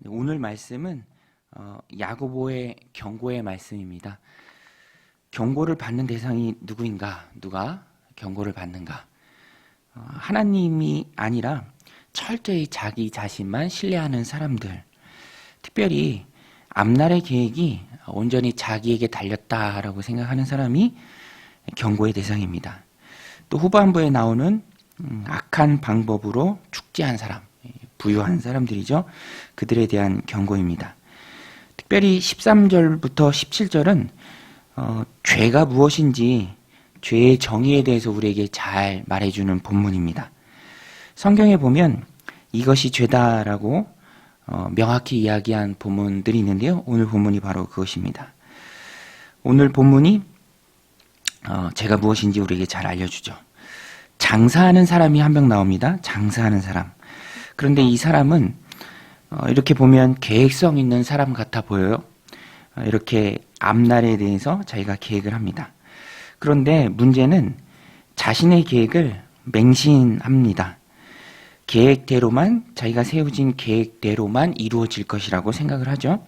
오늘 말씀은 야고보의 경고의 말씀입니다. 경고를 받는 대상이 누구인가? 누가 경고를 받는가? 하나님이 아니라 철저히 자기 자신만 신뢰하는 사람들, 특별히 앞날의 계획이 온전히 자기에게 달렸다라고 생각하는 사람이 경고의 대상입니다. 또 후반부에 나오는 악한 방법으로 축제한 사람, 부유한 사람들이죠. 그들에 대한 경고입니다. 특별히 13절부터 17절은 죄가 무엇인지 죄의 정의에 대해서 우리에게 잘 말해주는 본문입니다. 성경에 보면 이것이 죄다라고 명확히 이야기한 본문들이 있는데요. 오늘 본문이 바로 그것입니다. 오늘 본문이 죄가 무엇인지 우리에게 잘 알려주죠. 장사하는 사람이 한 명 나옵니다. 장사하는 사람. 그런데 이 사람은 이렇게 보면 계획성 있는 사람 같아 보여요. 이렇게 앞날에 대해서 자기가 계획을 합니다. 그런데 문제는 자신의 계획을 맹신합니다. 계획대로만, 자기가 세워진 계획대로만 이루어질 것이라고 생각을 하죠.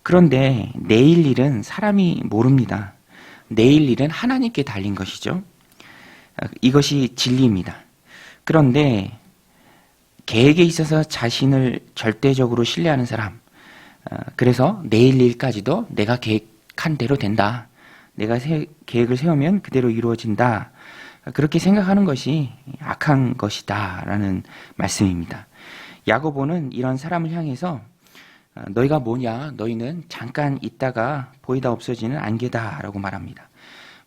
그런데 내일 일은 사람이 모릅니다. 내일 일은 하나님께 달린 것이죠. 이것이 진리입니다. 그런데 계획에 있어서 자신을 절대적으로 신뢰하는 사람, 그래서 내일 일까지도 내가 계획한 대로 된다. 내가 계획을 세우면 그대로 이루어진다. 그렇게 생각하는 것이 악한 것이다 라는 말씀입니다. 야고보는 이런 사람을 향해서 너희가 뭐냐? 너희는 잠깐 있다가 보이다 없어지는 안개다 라고 말합니다.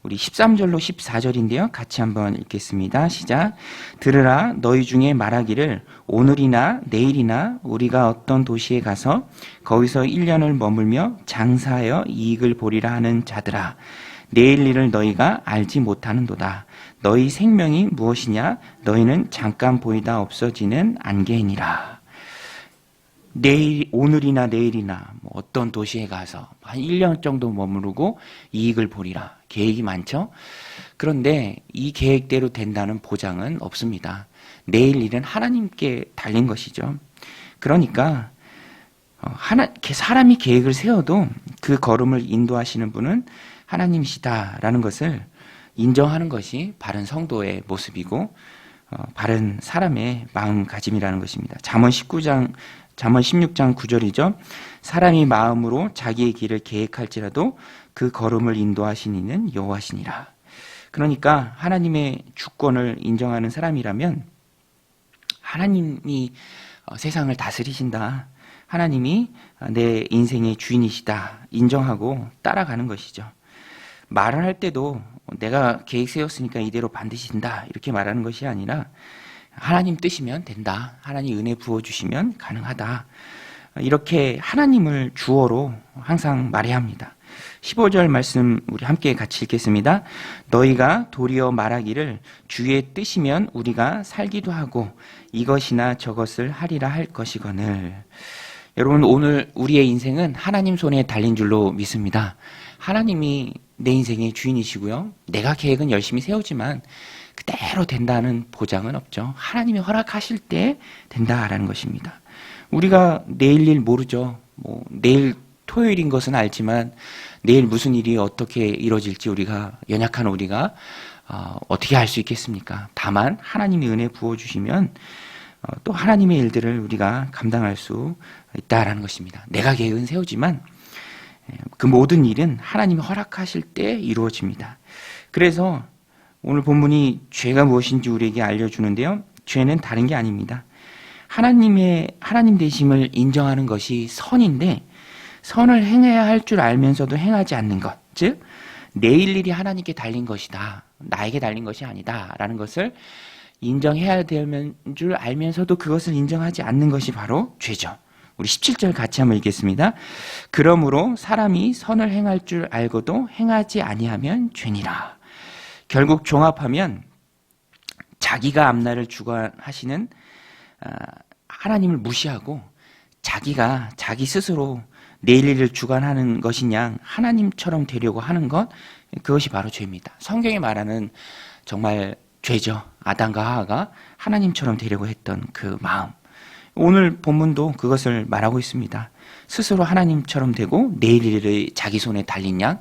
우리 13절로 14절인데요. 같이 한번 읽겠습니다. 시작. 들으라, 너희 중에 말하기를 오늘이나 내일이나 우리가 어떤 도시에 가서 거기서 1년을 머물며 장사하여 이익을 보리라 하는 자들아, 내일 일을 너희가 알지 못하는도다. 너희 생명이 무엇이냐? 너희는 잠깐 보이다 없어지는 안개이니라. 내일, 오늘이나 내일이나 어떤 도시에 가서 한 1년 정도 머무르고 이익을 보리라. 계획이 많죠? 그런데 이 계획대로 된다는 보장은 없습니다. 내일 일은 하나님께 달린 것이죠. 그러니까 사람이 계획을 세워도 그 걸음을 인도하시는 분은 하나님이시다라는 것을 인정하는 것이 바른 성도의 모습이고 바른 사람의 마음가짐이라는 것입니다. 잠언 16장 9절이죠. 사람이 마음으로 자기의 길을 계획할지라도 그 걸음을 인도하신 이는 여호와시니라. 그러니까 하나님의 주권을 인정하는 사람이라면 하나님이 세상을 다스리신다. 하나님이 내 인생의 주인이시다. 인정하고 따라가는 것이죠. 말을 할 때도 내가 계획 세웠으니까 이대로 반드시 된다. 이렇게 말하는 것이 아니라 하나님 뜻이면 된다. 하나님 은혜 부어주시면 가능하다. 이렇게 하나님을 주어로 항상 말해야 합니다. 15절 말씀 우리 함께 같이 읽겠습니다. 너희가 도리어 말하기를 주의 뜻이면 우리가 살기도 하고 이것이나 저것을 하리라 할 것이거늘. 여러분, 오늘 우리의 인생은 하나님 손에 달린 줄로 믿습니다. 하나님이 내 인생의 주인이시고요. 내가 계획은 열심히 세우지만 그대로 된다는 보장은 없죠. 하나님이 허락하실 때 된다라는 것입니다. 우리가 내일 일 모르죠. 내일 토요일인 것은 알지만 내일 무슨 일이 어떻게 이루어질지 연약한 우리가 어떻게 알 수 있겠습니까? 다만 하나님이 은혜 부어주시면 또 하나님의 일들을 우리가 감당할 수 있다라는 것입니다. 내가 계획은 세우지만 그 모든 일은 하나님이 허락하실 때 이루어집니다. 그래서 오늘 본문이 죄가 무엇인지 우리에게 알려주는데요. 죄는 다른 게 아닙니다. 하나님 되심을 인정하는 것이 선인데 선을 행해야 할 줄 알면서도 행하지 않는 것, 즉 내일 일이 하나님께 달린 것이다. 나에게 달린 것이 아니다. 라는 것을 인정해야 되는 줄 알면서도 그것을 인정하지 않는 것이 바로 죄죠. 우리 17절 같이 한번 읽겠습니다. 그러므로 사람이 선을 행할 줄 알고도 행하지 아니하면 죄니라. 결국 종합하면 자기가 앞날을 주관하시는 하나님을 무시하고 자기가 자기 스스로 내일 일을 주관하는 것이냐 하나님처럼 되려고 하는 것, 그것이 바로 죄입니다. 성경이 말하는 정말 죄죠. 아담과 하와가 하나님처럼 되려고 했던 그 마음. 오늘 본문도 그것을 말하고 있습니다. 스스로 하나님처럼 되고 내일 일을 자기 손에 달린 양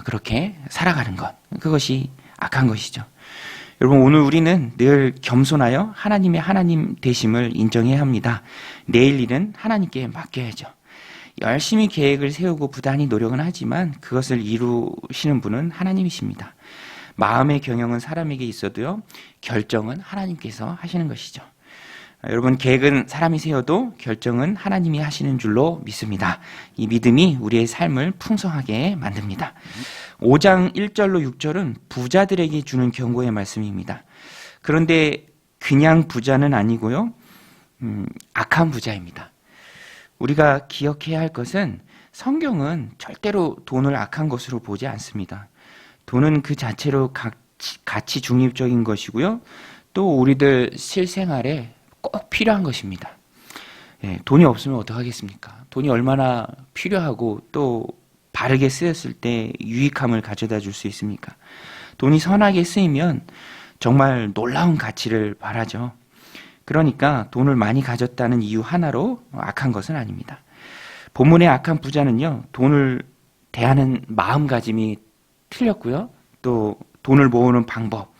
그렇게 살아가는 것, 그것이 악한 것이죠. 여러분, 오늘 우리는 늘 겸손하여 하나님의 하나님 되심을 인정해야 합니다. 내일 일은 하나님께 맡겨야죠. 열심히 계획을 세우고 부단히 노력은 하지만 그것을 이루시는 분은 하나님이십니다. 마음의 경영은 사람에게 있어도요, 결정은 하나님께서 하시는 것이죠. 여러분, 계획은 사람이 세워도 결정은 하나님이 하시는 줄로 믿습니다. 이 믿음이 우리의 삶을 풍성하게 만듭니다. 5장 1절로 6절은 부자들에게 주는 경고의 말씀입니다. 그런데 그냥 부자는 아니고요, 악한 부자입니다. 우리가 기억해야 할 것은 성경은 절대로 돈을 악한 것으로 보지 않습니다. 돈은 그 자체로 가치 중립적인 것이고요, 또 우리들 실생활에 꼭 필요한 것입니다. 돈이 없으면 어떡하겠습니까? 돈이 얼마나 필요하고 또 바르게 쓰였을 때 유익함을 가져다 줄 수 있습니까? 돈이 선하게 쓰이면 정말 놀라운 가치를 발하죠. 그러니까 돈을 많이 가졌다는 이유 하나로 악한 것은 아닙니다. 본문의 악한 부자는요, 돈을 대하는 마음가짐이 틀렸고요, 또 돈을 모으는 방법,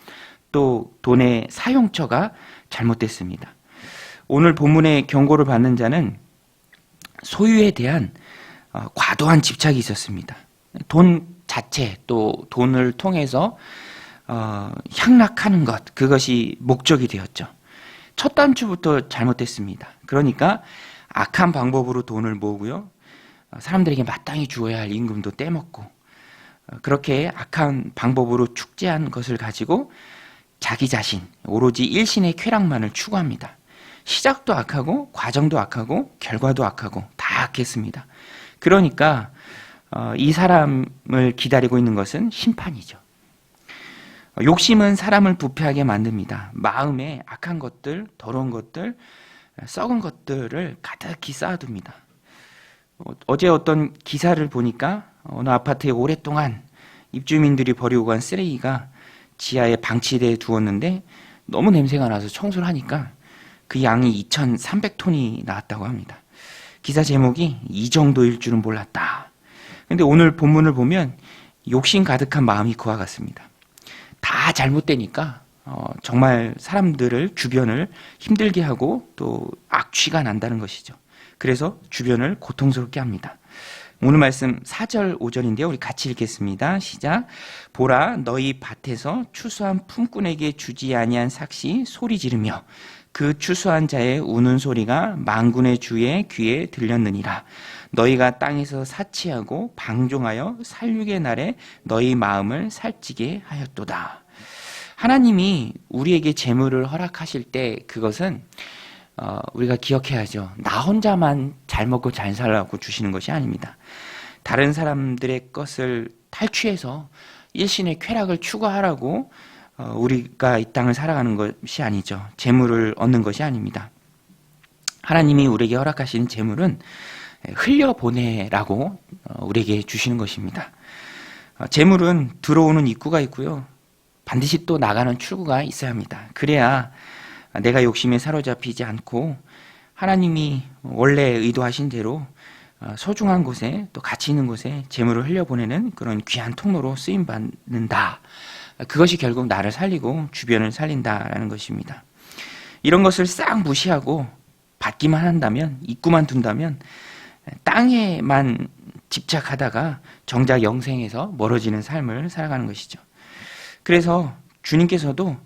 또 돈의 사용처가 잘못됐습니다. 오늘 본문의 경고를 받는 자는 소유에 대한 과도한 집착이 있었습니다. 돈 자체, 또 돈을 통해서 향락하는 것, 그것이 목적이 되었죠. 첫 단추부터 잘못됐습니다. 그러니까 악한 방법으로 돈을 모으고요, 사람들에게 마땅히 주어야 할 임금도 떼먹고, 그렇게 악한 방법으로 축제한 것을 가지고 자기 자신, 오로지 일신의 쾌락만을 추구합니다. 시작도 악하고 과정도 악하고 결과도 악하고 다 악했습니다. 그러니까 이 사람을 기다리고 있는 것은 심판이죠. 욕심은 사람을 부패하게 만듭니다. 마음에 악한 것들, 더러운 것들, 썩은 것들을 가득히 쌓아둡니다. 어제 어떤 기사를 보니까 어느 아파트에 오랫동안 입주민들이 버리고 간 쓰레기가 지하에 방치되어 두었는데 너무 냄새가 나서 청소를 하니까 그 양이 2,300톤이 나왔다고 합니다. 기사 제목이 이 정도일 줄은 몰랐다. 근데 오늘 본문을 보면 욕심 가득한 마음이 그와 같습니다. 다 잘못되니까 정말 사람들을, 주변을 힘들게 하고 또 악취가 난다는 것이죠. 그래서 주변을 고통스럽게 합니다. 오늘 말씀 4절 5절인데요. 우리 같이 읽겠습니다. 시작. 보라, 너희 밭에서 추수한 품꾼에게 주지 아니한 삭시 소리 지르며 그 추수한 자의 우는 소리가 만군의 주의 귀에 들렸느니라. 너희가 땅에서 사치하고 방종하여 살육의 날에 너희 마음을 살찌게 하였도다. 하나님이 우리에게 재물을 허락하실 때 그것은 우리가 기억해야죠. 나 혼자만 잘 먹고 잘 살라고 주시는 것이 아닙니다. 다른 사람들의 것을 탈취해서 일신의 쾌락을 추구하라고 우리가 이 땅을 살아가는 것이 아니죠. 재물을 얻는 것이 아닙니다. 하나님이 우리에게 허락하신 재물은 흘려보내라고 우리에게 주시는 것입니다. 재물은 들어오는 입구가 있고요, 반드시 또 나가는 출구가 있어야 합니다. 그래야 내가 욕심에 사로잡히지 않고 하나님이 원래 의도하신 대로 소중한 곳에, 또 가치 있는 곳에 재물을 흘려보내는 그런 귀한 통로로 쓰임받는다. 그것이 결국 나를 살리고 주변을 살린다라는 것입니다. 이런 것을 싹 무시하고 받기만 한다면, 입구만 둔다면 땅에만 집착하다가 정작 영생에서 멀어지는 삶을 살아가는 것이죠. 그래서 주님께서도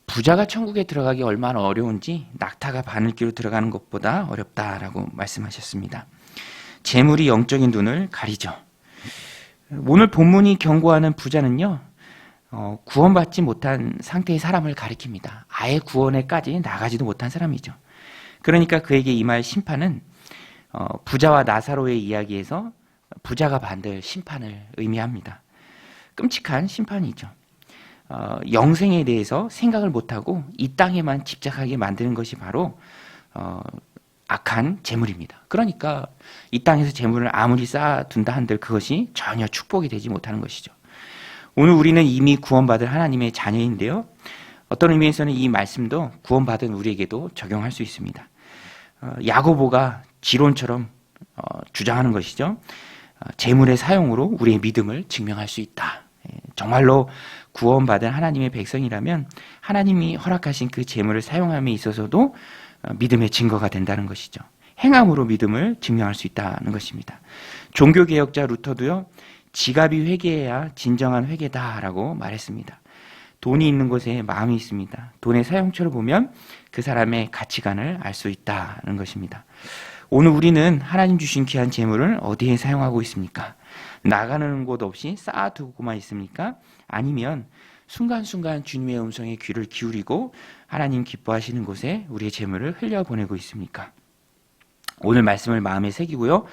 부자가 천국에 들어가기 얼마나 어려운지 낙타가 바늘기로 들어가는 것보다 어렵다라고 말씀하셨습니다. 재물이 영적인 눈을 가리죠. 오늘 본문이 경고하는 부자는요, 구원받지 못한 상태의 사람을 가리킵니다. 아예 구원에까지 나가지도 못한 사람이죠. 그러니까 그에게 임할 심판은 부자와 나사로의 이야기에서 부자가 받을 심판을 의미합니다. 끔찍한 심판이죠. 영생에 대해서 생각을 못하고 이 땅에만 집착하게 만드는 것이 바로 악한 재물입니다. 그러니까 이 땅에서 재물을 아무리 쌓아둔다 한들 그것이 전혀 축복이 되지 못하는 것이죠. 오늘 우리는 이미 구원받을 하나님의 자녀인데요, 어떤 의미에서는 이 말씀도 구원받은 우리에게도 적용할 수 있습니다. 야고보가 지론처럼 주장하는 것이죠. 재물의 사용으로 우리의 믿음을 증명할 수 있다. 정말로 구원받은 하나님의 백성이라면 하나님이 허락하신 그 재물을 사용함에 있어서도 믿음의 증거가 된다는 것이죠. 행함으로 믿음을 증명할 수 있다는 것입니다. 종교개혁자 루터도요, 지갑이 회개해야 진정한 회개다라고 말했습니다. 돈이 있는 곳에 마음이 있습니다. 돈의 사용처를 보면 그 사람의 가치관을 알 수 있다는 것입니다. 오늘 우리는 하나님 주신 귀한 재물을 어디에 사용하고 있습니까? 나가는 곳 없이 쌓아두고만 있습니까? 아니면 순간순간 주님의 음성에 귀를 기울이고 하나님 기뻐하시는 곳에 우리의 재물을 흘려보내고 있습니까? 오늘 말씀을 마음에 새기고요,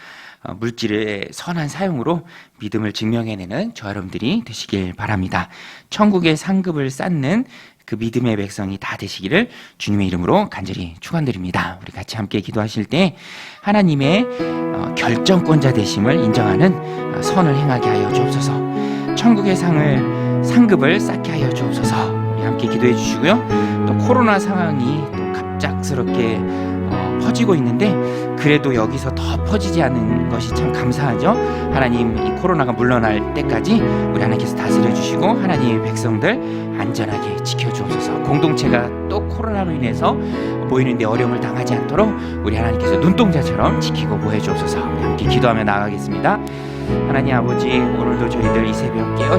물질의 선한 사용으로 믿음을 증명해내는 저 여러분들이 되시길 바랍니다. 천국의 상급을 쌓는 그 믿음의 백성이 다 되시기를 주님의 이름으로 간절히 축원드립니다. 우리 같이 함께 기도하실 때 하나님의 결정권자 되심을 인정하는 선을 행하게 하여 주옵소서. 천국의 상급을 쌓게 하여 주옵소서. 우리 함께 기도해 주시고요. 또 코로나 상황이 또 갑작스럽게 퍼지고 있는데 그래도 여기서 더 퍼지지 않는 것이 참 감사하죠. 하나님, 이 코로나가 물러날 때까지 우리 하나님께서 다스려 주시고 하나님의 백성들 안전하게 지켜주옵소서. 공동체가 또 코로나로 인해서 보이는데 어려움을 당하지 않도록 우리 하나님께서 눈동자처럼 지키고 보호해 주옵소서. 함께 기도하며 나아가겠습니다. 하나님 아버지, 오늘도 저희들 이 새벽 깨어